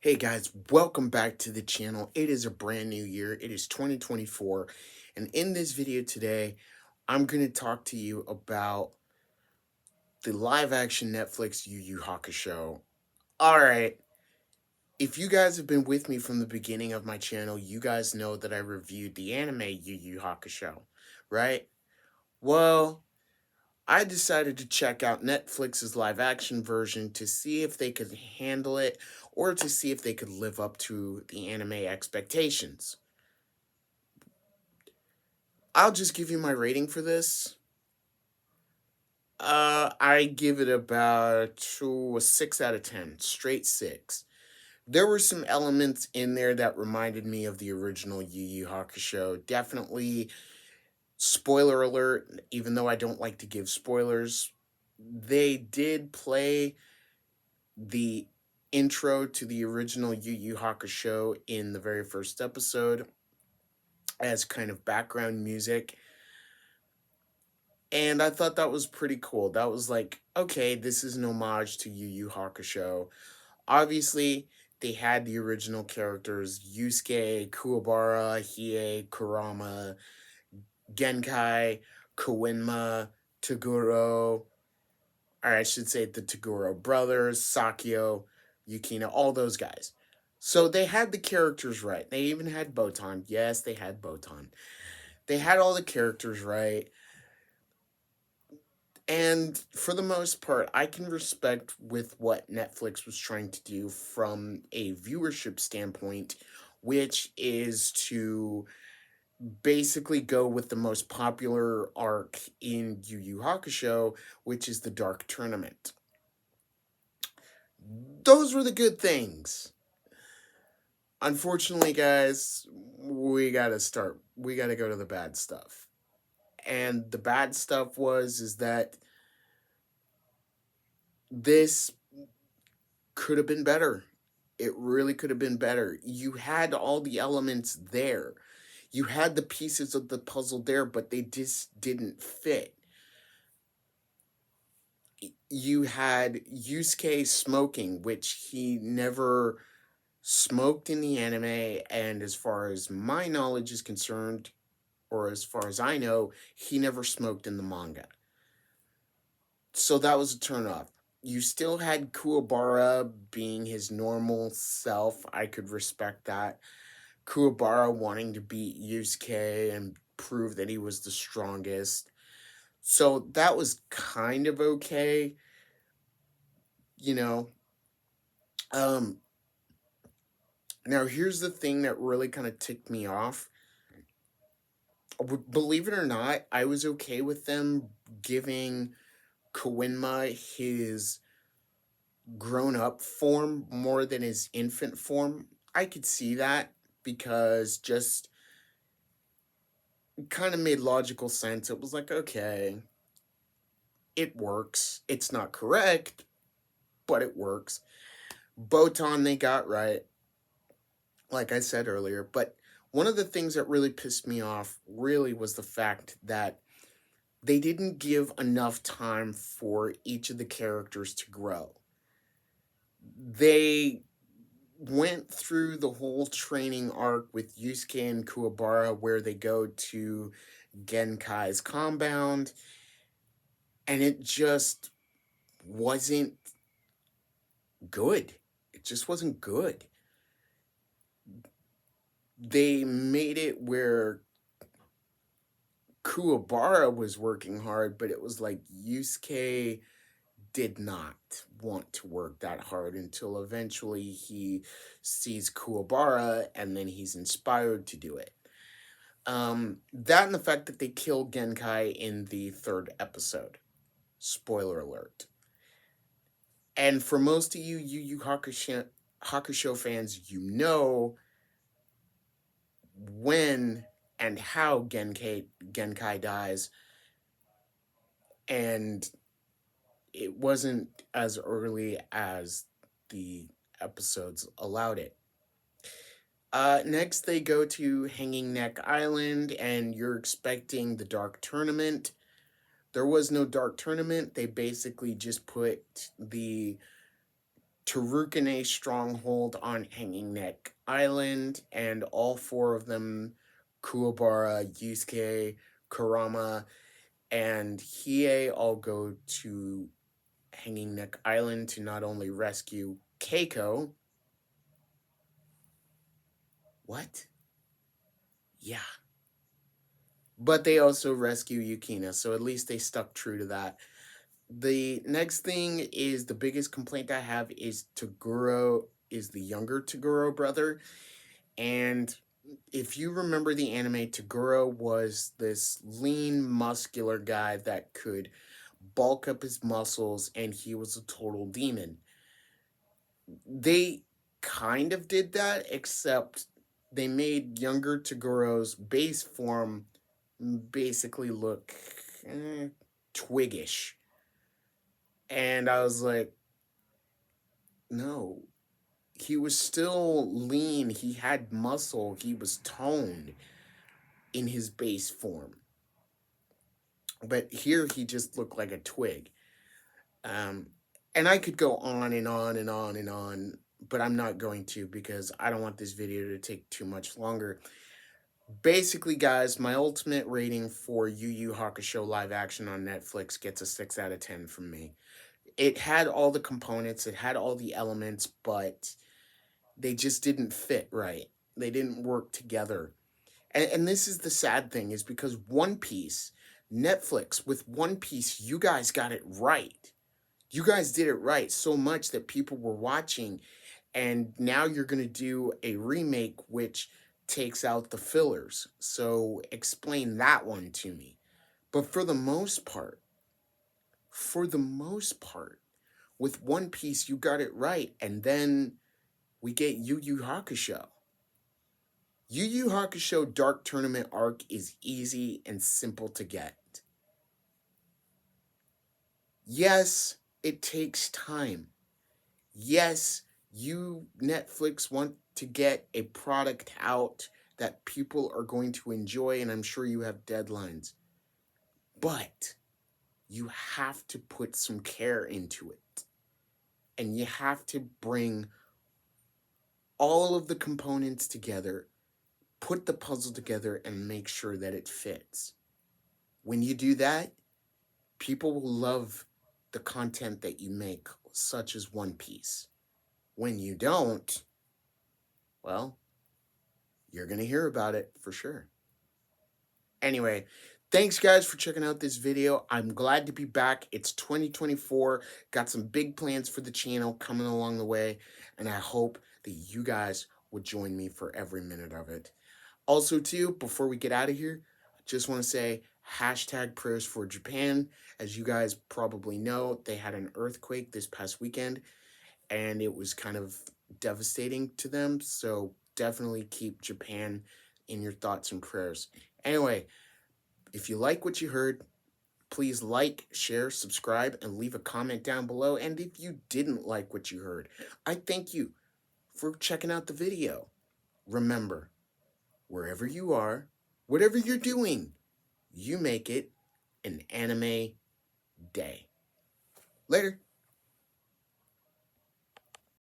Hey guys, welcome back to the channel. It is a brand new year. It is 2024. And in this video today, I'm going to talk to you about the live action Netflix Yu Yu Hakusho. Alright, if you guys have been with me from the beginning of my channel, you guys know that I reviewed the anime Yu Yu Hakusho, right? Well, I decided to check out Netflix's live action version to see if they could handle it or to see if they could live up to the anime expectations. I'll just give you my rating for this. I give it about a 6 out of 10, straight 6. There were some elements in there that reminded me of the original Yu Yu Hakusho. Definitely, spoiler alert, even though I don't like to give spoilers, they did play the intro to the original Yu Yu Hakusho in the very first episode as kind of background music. And I thought that was pretty cool. That was like, okay, this is an homage to Yu Yu Hakusho. Obviously, they had the original characters Yusuke, Kuwabara, Hiei, Kurama, Genkai, Koenma, Toguro, or I should say the Toguro brothers, Sakyo, Yukina, all those guys. So they had the characters right. They even had Botan. Yes, they had Botan. They had all the characters right. And for the most part, I can respect with what Netflix was trying to do from a viewership standpoint, which is to basically go with the most popular arc in Yu Yu Hakusho, which is the Dark Tournament. Those were the good things. Unfortunately, guys, we gotta go to the bad stuff. And the bad stuff is that this could have been better. It really could have been better. You had all the elements there. You had the pieces of the puzzle there, but they just didn't fit. You had Yusuke smoking, which he never smoked in the anime, and as far as my knowledge is concerned, or as far as I know, he never smoked in the manga. So that was a turnoff. You still had Kuwabara being his normal self. I could respect that. Kuwabara wanting to beat Yusuke and prove that he was the strongest. So that was kind of okay, you know. Um Now here's the thing that really kind of ticked me off. Believe it or not, I was okay with them giving Koenma his grown-up form more than his infant form. I could see that because just kind of made logical sense. It was like, okay, it works. It's not correct, but it works. Botan they got right, like I said earlier. But one of the things that really pissed me off really was the fact that they didn't give enough time for each of the characters to grow. They went through the whole training arc with Yusuke and Kuwabara where they go to Genkai's compound, and it just wasn't good. It just wasn't good. They made it where Kuwabara was working hard, but it was like Yusuke did not want to work that hard until eventually he sees Kuwabara and then he's inspired to do it. That and the fact that they kill Genkai in the 3rd episode. Spoiler alert. And for most of you Yu Yu Hakusho fans, you know when and how Genkai dies, and it wasn't as early as the episodes allowed it. Next, they go to Hanging Neck Island, and you're expecting the Dark Tournament. There was no Dark Tournament. They basically just put the Tarukane's stronghold on Hanging Neck Island, and all four of them, Kuwabara, Yusuke, Kurama, and Hiei, all go to Hanging Neck Island to not only rescue Keiko. What? Yeah. But they also rescue Yukina, so at least they stuck true to that. The next thing is the biggest complaint I have is Toguro is the younger Toguro brother. And if you remember the anime, Toguro was this lean, muscular guy that could bulk up his muscles, and he was a total demon. They kind of did that, except they made younger Toguro's base form basically look twiggish. And I was like, no, he was still lean. He had muscle. He was toned in his base form. But here he just looked like a twig. And I could go on and on and on and on, but I'm not going to because I don't want this video to take too much longer. Basically, guys, my ultimate rating for Yu Yu Hakusho live action on Netflix gets a 6 out of 10 from me. It had all the components, it had all the elements, but they just didn't fit right. They didn't work together. And this is the sad thing, is because One Piece, Netflix, with One Piece, you guys got it right. You guys did it right so much that people were watching, and now you're going to do a remake which takes out the fillers. So explain that one to me. But for the most part, with One Piece, you got it right. And then we get Yu Yu Hakusho. Yu Yu Hakusho Dark Tournament arc is easy and simple to get. Yes, it takes time. Yes, you, Netflix, want to get a product out that people are going to enjoy, and I'm sure you have deadlines. But you have to put some care into it. And you have to bring all of the components together, put the puzzle together, and make sure that it fits. When you do that, people will love the content that you make, such as One Piece. When you don't, well, you're going to hear about it for sure. Anyway, thanks guys for checking out this video. I'm glad to be back. It's 2024. Got some big plans for the channel coming along the way, and I hope that you guys would join me for every minute of it. Also, too, before we get out of here, I just want to say hashtag prayers for Japan. As you guys probably know, they had an earthquake this past weekend, and it was kind of devastating to them. So definitely keep Japan in your thoughts and prayers. Anyway, if you like what you heard, please like, share, subscribe, and leave a comment down below. And if you didn't like what you heard, I thank you for checking out the video. Remember, wherever you are, whatever you're doing, you make it an anime day. Later.